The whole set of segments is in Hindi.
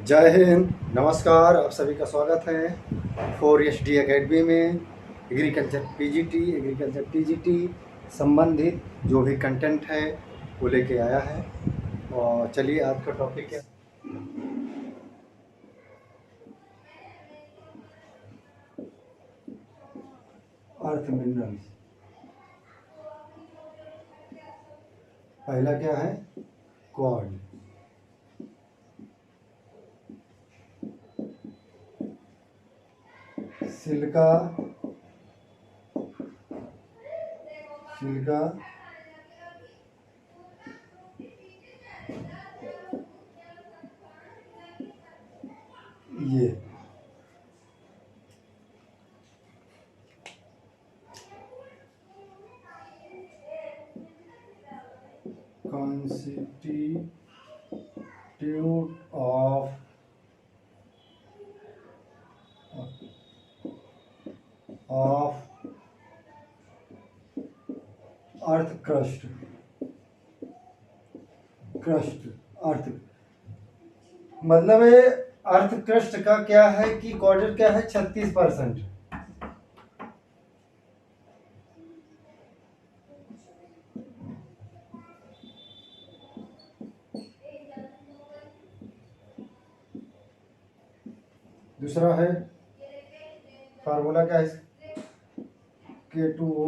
जय हिंद। नमस्कार, आप सभी का स्वागत है 4SD एकेडमी में। एग्रीकल्चर टीजीटी संबंधित जो भी कंटेंट है वो लेके आया है। और चलिए, आज का टॉपिक है अर्थ मिनरल्स। पहला क्या है? क्वार्ट्ज। सिलिका, सिलिका, ये कॉन्स्टिट्यूट ऑफ अर्थ क्रस्ट अर्थ, मतलब ये अर्थ क्रस्ट का क्या है कि क्वार्टर क्या है? 36%। दूसरा है फार्मूला क्या है? K2O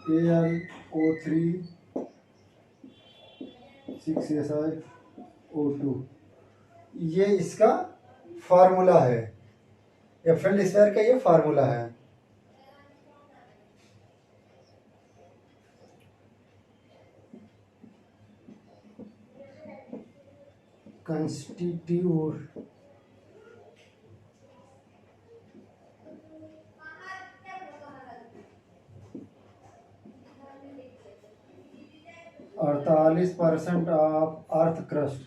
AlO3 6SiO2, ये इसका फार्मूला है। ये फील्ड स्फीयर का ये फार्मूला है। कंस्टिट्यूट अड़तालीस % ऑफ अर्थ क्रस्ट।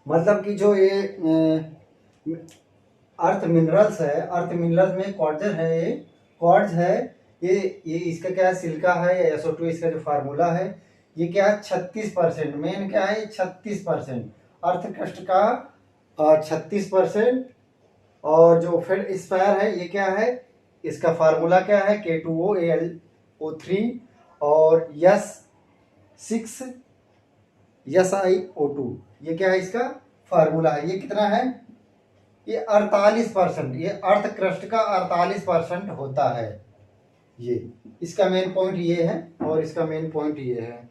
मतलब कि जो ये अर्थ मिनरल्स है, अर्थ मिनरल्स में क्वार्ट्ज है, ये क्वार्ट्ज है, ये इसका क्या है? सिलिका है, SO2 इसका जो फार्मूला है। ये क्या है? 36%। मेन क्या है? 36% अर्थ क्रस्ट का, 36%। और जो फील्ड स्फीयर है ये क्या है? इसका फार्मूला क्या है? K2O AlO3 और SiO2, ये क्या है? इसका फार्मूला है। ये कितना है? ये 48%। ये अर्थ क्रस्ट का 48% होता है। ये इसका मेन पॉइंट ये है और इसका मेन पॉइंट ये है।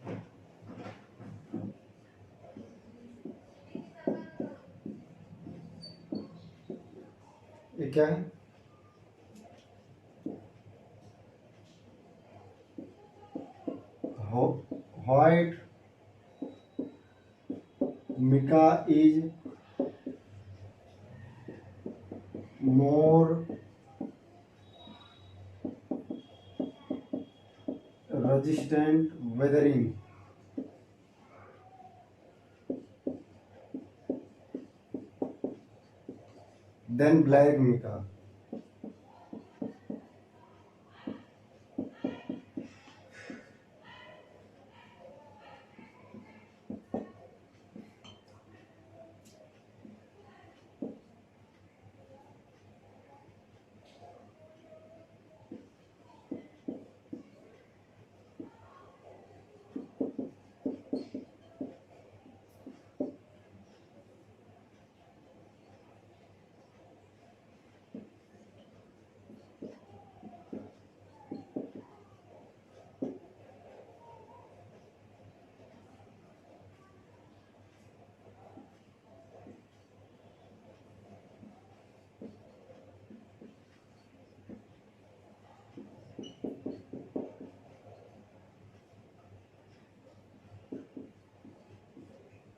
ये क्या है? White mica is more resistant weathering than black mica.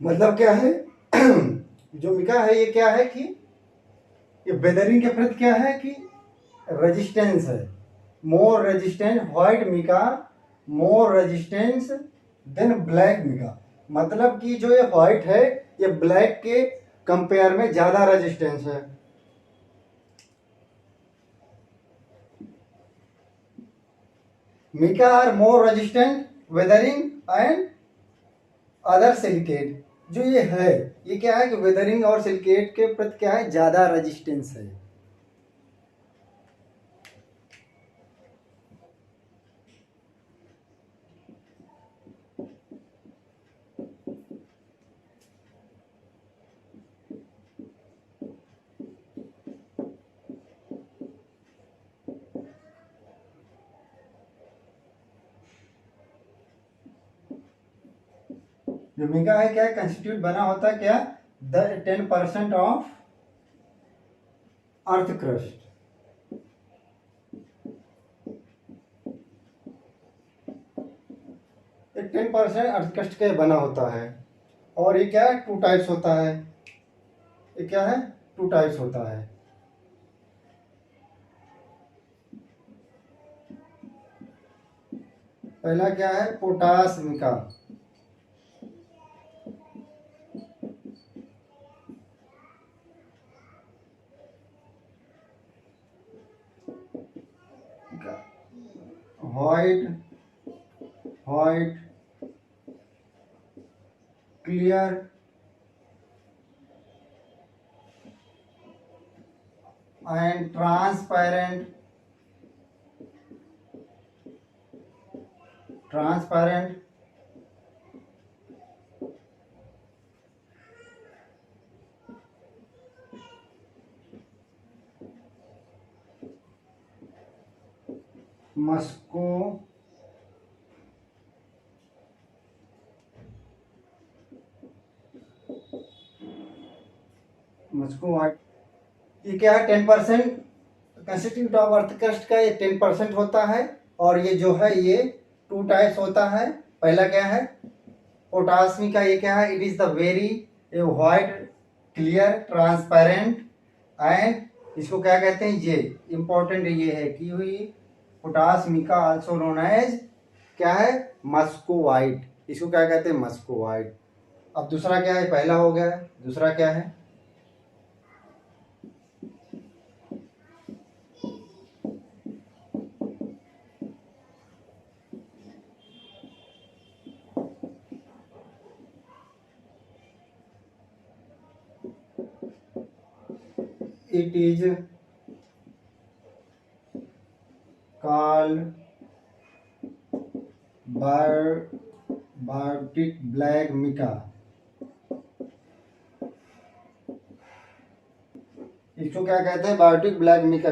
मतलब क्या है? जो मिका है ये क्या है कि ये वेदरिंग के प्रति क्या है कि रेजिस्टेंस है। More resistance white mica, more resistance than black mica. मतलब कि जो ये व्हाइट है ये ब्लैक के कंपेयर में ज्यादा रेजिस्टेंस है। Mica are more resistant weathering and other silicate. जो ये है, ये क्या है कि वेदरिंग और सिलिकेट के प्रति क्या है, ज्यादा रेजिस्टेंस है। जो मिका है क्या कंस्टिट्यूट बना होता है क्या, 10% of earth crust. 10% earth crust का बना होता है। और ये क्या है, 2 टाइप्स होता है। ये क्या है, 2 टाइप्स होता है। पहला क्या है, potash mica. White clear and transparent muscovite. ये क्या है, 10% कंस्टिट्यूट ऑफ अर्थ क्रस्ट का ये 10% होता है। और ये जो है ये 2 टाइप्स होता है। पहला क्या है, पोटासमी का, ये क्या है, it is the very white clear transparent and, इसको क्या कहते हैं, ये इंपॉर्टेंट ये है कि हुई potash mica also known as क्या है, मस्को व्हाइट। इसको क्या कहते हैं, मस्को व्हाइट। अब दूसरा क्या है, पहला हो गया, दूसरा क्या है, it is called Baltic black mica। इसको क्या कहते हैं, biotite black mica.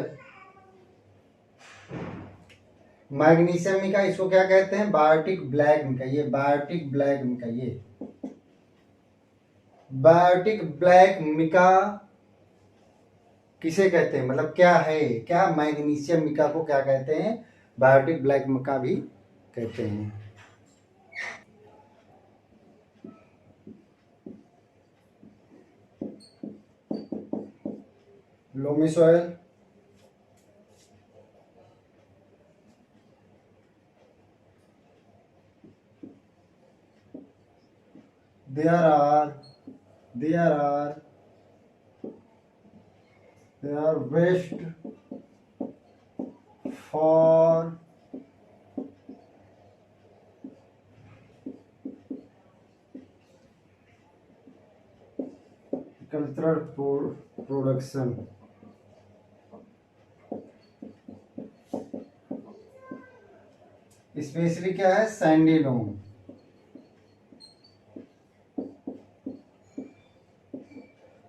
Magnesium mica इसको क्या कहते हैं, बायोटिक ब्लैक मिका। ये बायोटिक ब्लैक मिका, ये बायोटिक ब्लैक मिका किसे कहते हैं, मतलब क्या है, क्या मैग्नीशियम मिका को क्या कहते हैं, बायोटिक ब्लैक मिका भी कहते हैं। Loamy soil, there are waste for cultural production। Specially क्या है, sandy loam.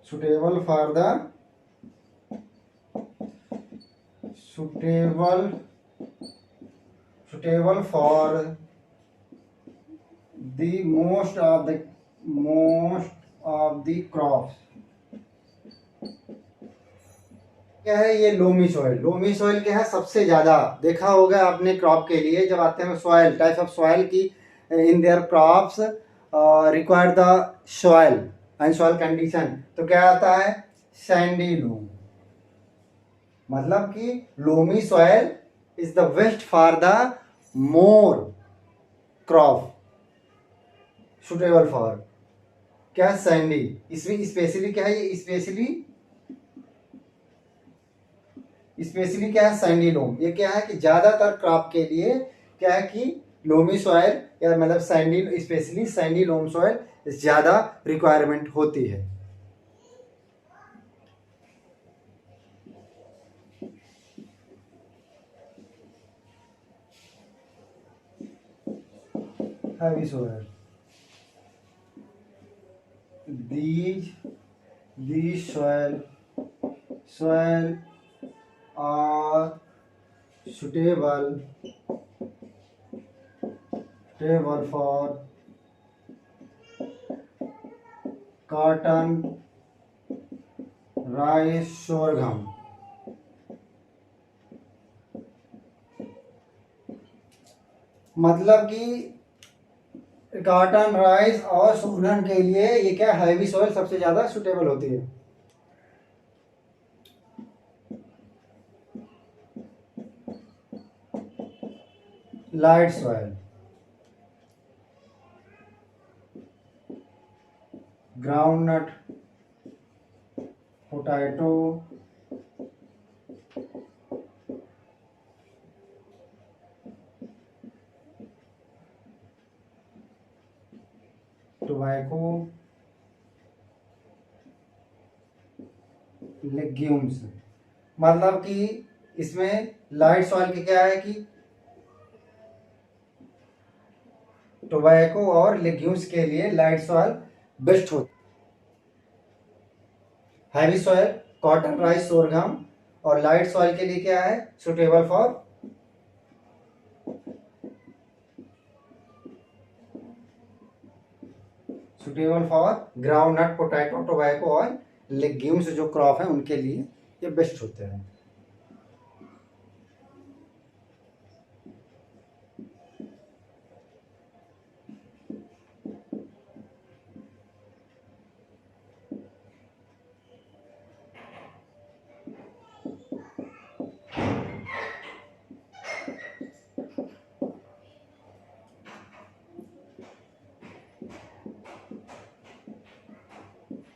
suitable for the most of the crops। क्या है, ये लोमी सॉइल। लोमी सॉइल क्या है, सबसे ज्यादा देखा होगा आपने क्रॉप के लिए जब आते हैं सॉइल, टाइप ऑफ सॉइल की in their crops require the soil and soil condition, तो क्या आता है, सैंडी लोम। मतलब कि loamy soil is the best for the more crop, suitable for क्या, सैंडी। इसमें स्पेशली क्या है, ये स्पेशली क्या है, सैंडी लोम। ये क्या है कि ज्यादातर क्रॉप के लिए क्या है कि लोमी सॉइल या मतलब sandy, specially sandy loam soil ज़्यादा रिक्वायरमेंट होती है। heavy soil. These soil are suitable for cotton, rice, sorghum. मतलब कि कॉटन, राइस और सोरघम के लिए ये क्या हैवी सॉइल सबसे ज्यादा सुटेबल होती है। Light soil, groundnut, potato, tobacco, legumes. मतलब कि इसमें लाइट सॉइल के क्या है कि टोबैको और लेग्यूम्स के लिए लाइट सॉइल बेस्ट होती है। हैवी सॉइल कॉटन, राइस, सोरघम, और लाइट सॉइल के लिए क्या है suitable for groundnut, potato, tobacco और लेग्यूम्स जो क्रॉप है उनके लिए ये बेस्ट होते हैं।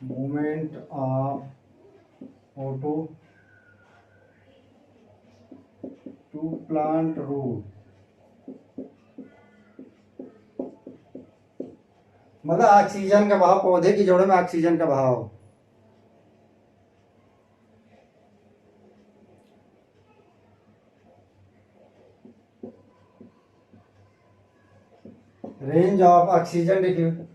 Movement of photo to plant root, मतलब ऑक्सीजन का बहाव, पौधे की जड़ों में ऑक्सीजन का बहाव। Range of oxygen diffusion,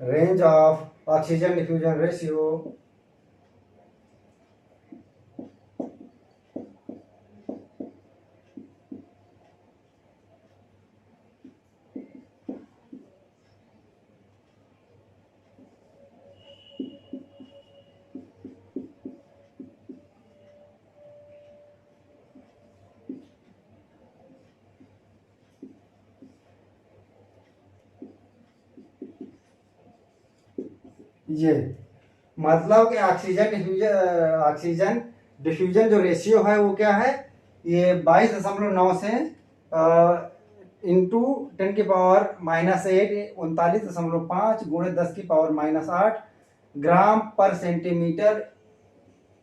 range of oxygen diffusion ratio, ये मतलब कि ऑक्सीजन डिफ्यूजन जो रेशियो है वो क्या है, ये 22.9 से इंटू 10⁻⁻8 39.5 गुणे 10⁻⁻8 ग्राम पर सेंटीमीटर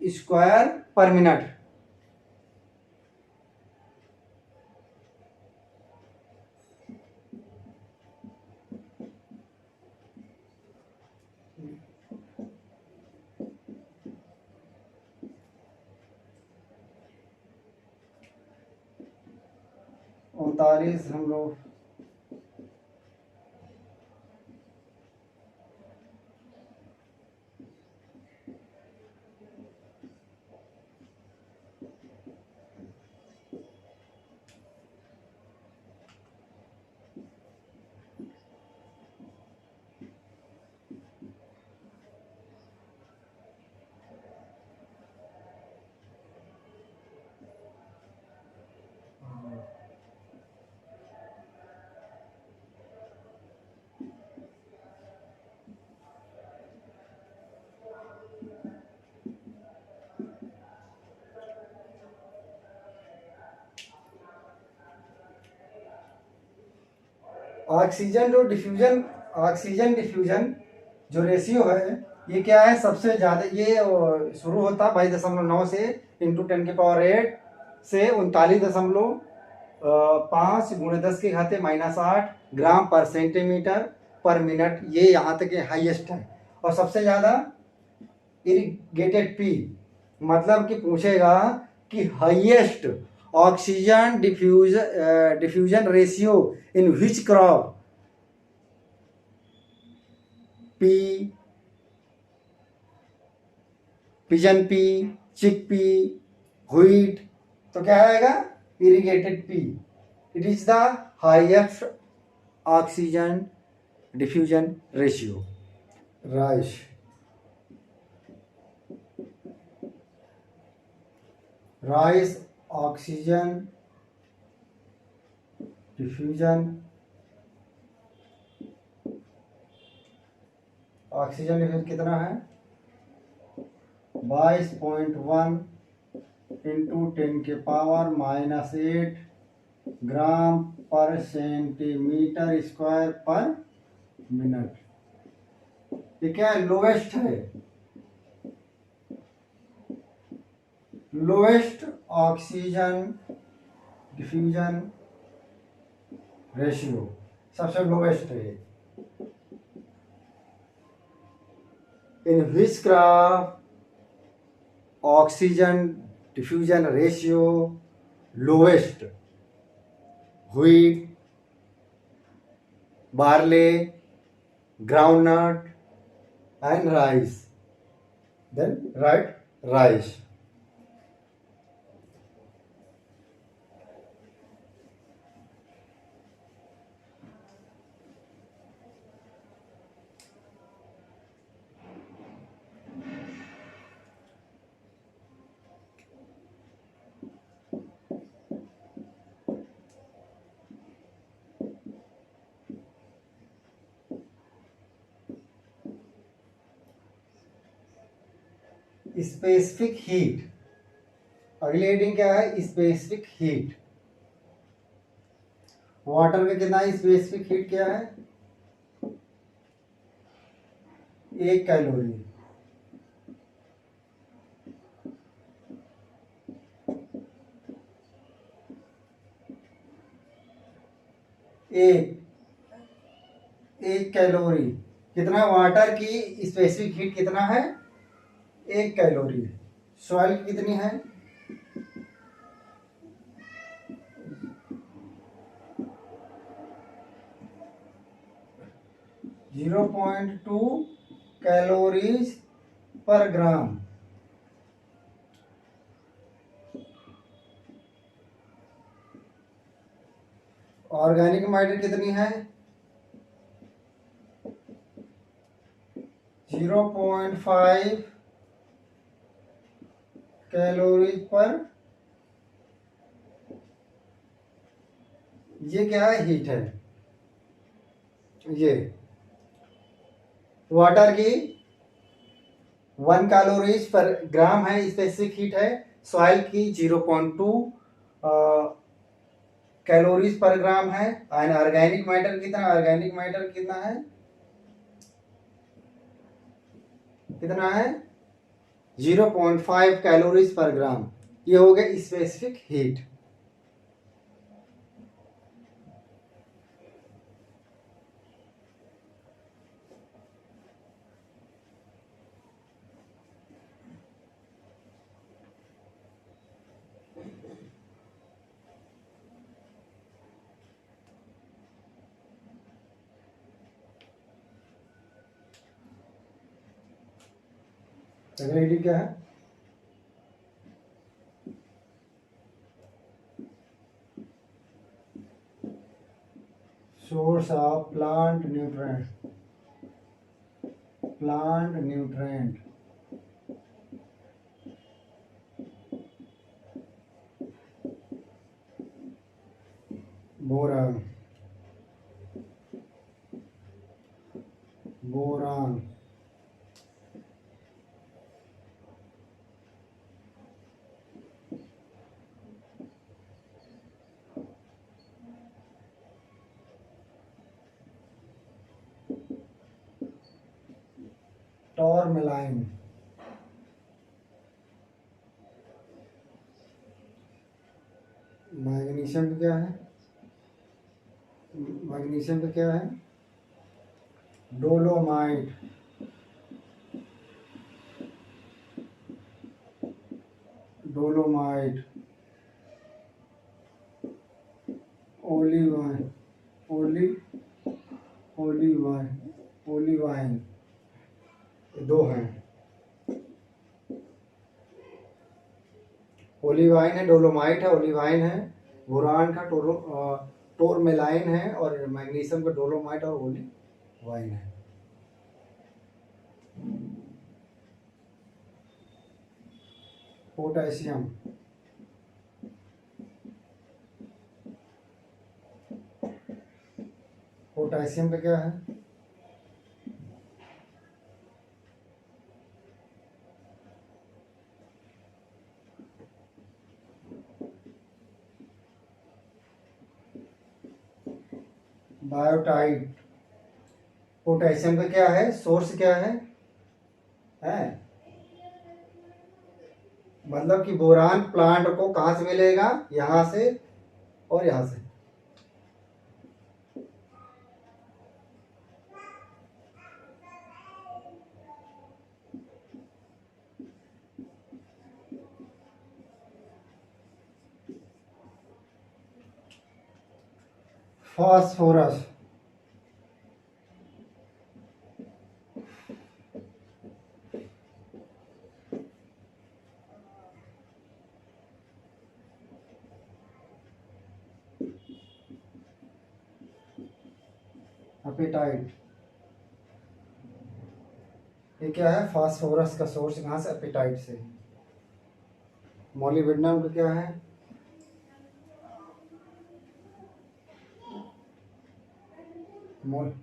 स्क्वायर पर मिनट। उनतालीस हम लोग ऑक्सीजन डिफ्यूजन जो रेशियो है ये क्या है सबसे ज़्यादा, ये शुरू होता 22.9 से इंटू 10⁸ से 39.5 × 10⁻⁸ ग्राम पर सेंटीमीटर पर मिनट, ये यहाँ तक हाईएस्ट है। और सबसे ज़्यादा इरिगेटेड पी, मतलब कि पूछेगा कि highest oxygen diffusion ratio in which crop, P, pigeon P, चिक पी, व्हीट, तो क्या आएगा irrigated P. It is the highest oxygen diffusion ratio. Rice, rice oxygen diffusion, oxygen diffusion कितना है 22.1 इंटू 10⁻⁻8 ग्राम पर सेंटीमीटर स्क्वायर पर मिनट। ये क्या है लोवेस्ट है, लोवेस्ट ऑक्सीजन डिफ्यूजन रेशियो, सबसे लोवेस्ट है। In which crop oxygen diffusion ratio lowest, wheat, barley, groundnut and rice, then write rice। Specific heat, अगली हेडिंग क्या है स्पेसिफिक हीट। वाटर का कितना स्पेसिफिक हीट क्या है 1 कैलोरी। एक कैलोरी कितना, वाटर की स्पेसिफिक हीट कितना है 1 कैलोरी। सॉइल की कितनी है 0.2 कैलोरीज पर ग्राम। ऑर्गेनिक मैटर कितनी है 0.5 कैलोरीज पर, ये क्या है हीट है। ये वाटर की 1 कैलोरीज पर ग्राम है स्पेसिफिक हीट है, सॉइल की 0.2 कैलोरीज पर ग्राम है। एंड ऑर्गेनिक मैटर कितना, ऑर्गेनिक मैटर कितना है 0.5 कैलोरीज पर ग्राम। ये हो गया स्पेसिफिक हीट। अगला हीटिंग क्या है source of plant nutrient, plant nutrient, boron, boron, tourmaline. Magnesium क्या है? मैग्नीशियम का क्या है? Dolomite. Dolomite. Olivine. Olivine olivine. Olivine, ये दो हैं। ओलिवाइन है, डोलोमाइट है, ओलिवाइन है। बोरान का टोरमेलाइन है, और मैग्नीशियम का डोलोमाइट और ओलिवाइन है। पोटेशियम। पोटेशियम का क्या है? बायोटाइट। पोटेशियम का क्या है? सोर्स क्या है? मतलब कि बोरान प्लांट को कहाँ से मिलेगा? यहाँ से और यहाँ से। फास्फोरस। एपेटाइट। ये क्या है? फास्फोरस का सोर्स कहाँ से? एपेटाइट से। मोलिब्डेनम का क्या है? मोल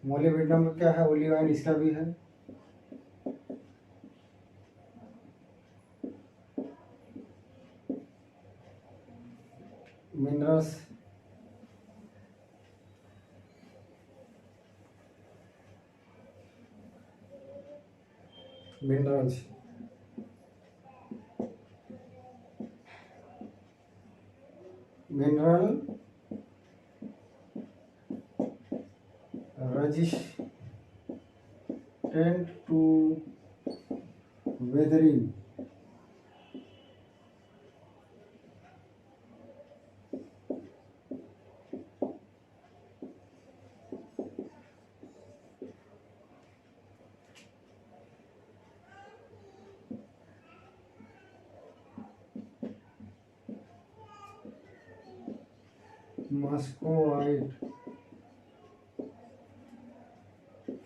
मोलिब्डेनम का क्या है? ओलिवाइन, इसका भी है। Minerals. Minerals. Mineral resistant to weathering। Muscovite.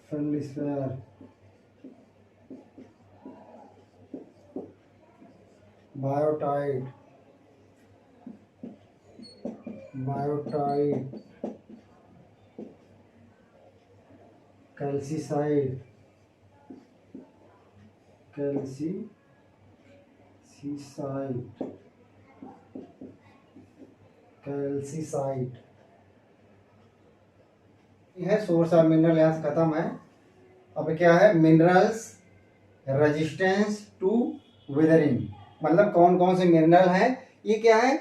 Feldspar. Biotite. Biotite. Calcite. Calcite. Calcite. यह सोर्स ऑफ मिनरल यहाँ से खत्म है। अब क्या है? Minerals resistance to weathering. मतलब कौन कौन से मिनरल हैं? ये क्या है?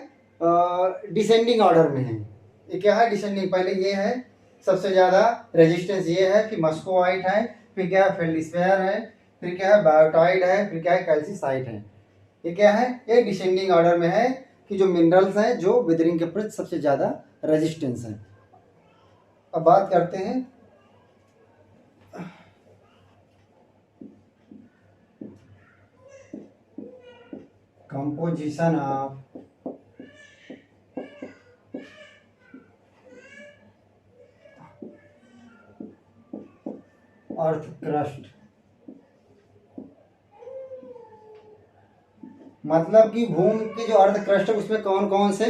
डिसेंडिंग ऑर्डर में है। ये क्या है? डिसेंडिंग। पहले ये है सबसे ज़्यादा रेजिस्टेंस, ये है कि मस्कोवाइट है, फिर क्या है? फेल्डस्पेर है, फिर क्या है? बायोटाइड है, फिर क्या है? कैल्सीसाइट है। ये क्या है? ये डिसेंडिंग ऑर्डर में है कि जो मिनरल्स हैं जो वेदरिंग के प्रति सबसे ज़्यादा रेजिस्टेंस है। अब बात करते हैं कंपोजिशन ऑफ अर्थ क्रस्ट। मतलब कि भूमि की जो अर्थ क्रस्ट है उसमें कौन कौन से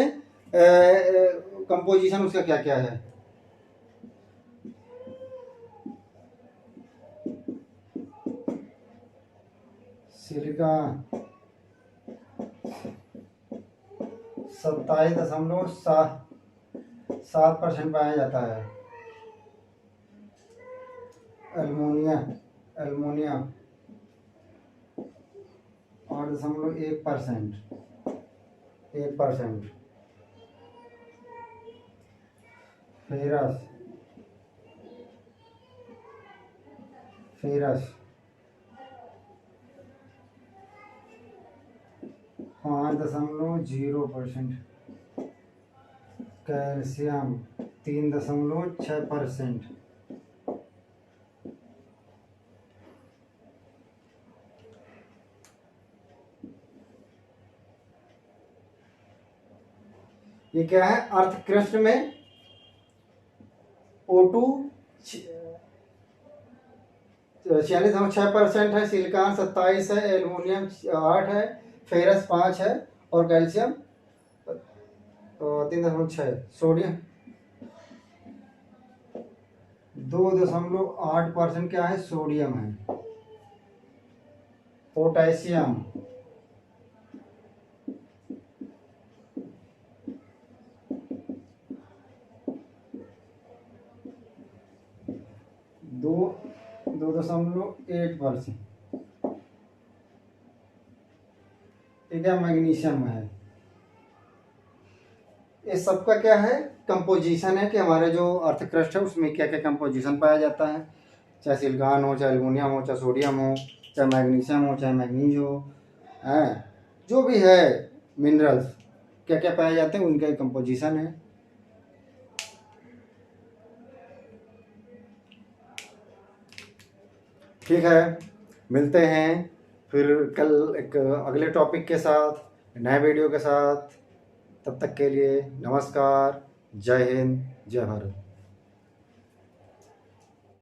कंपोजिशन, उसका क्या क्या है? सिलिका 27.7% पाया जाता है। एल्मोनिया 8.1%। 1%। फेरस 5.0%। कैल्शियम 3.6%। ये क्या है? अर्थ क्रस्ट में O2 46.6% है, सिलिकॉन 27 है, एल्युमिनियम 8 है, फेरस 5 है और कैल्शियम 3.6। सोडियम 2.8% क्या है? सोडियम है। पोटेशियम 2.8%। ठीक है, मैग्नीशियम है। इस सबका क्या है? कंपोजिशन है कि हमारे जो अर्थ क्रस्ट है उसमें क्या क्या कंपोजिशन पाया जाता है, चाहे सिलिकॉन हो, चाहे एल्युमिनियम हो, चाहे सोडियम हो, चाहे मैग्नीशियम हो, चाहे मैग्नीज हो, हैं, जो भी है मिनरल्स क्या क्या पाए जाते हैं उनका कंपोजिशन है। ठीक है, मिलते हैं फिर कल एक अगले टॉपिक के साथ, नए वीडियो के साथ। तब तक के लिए नमस्कार, जय हिंद, जय भारत।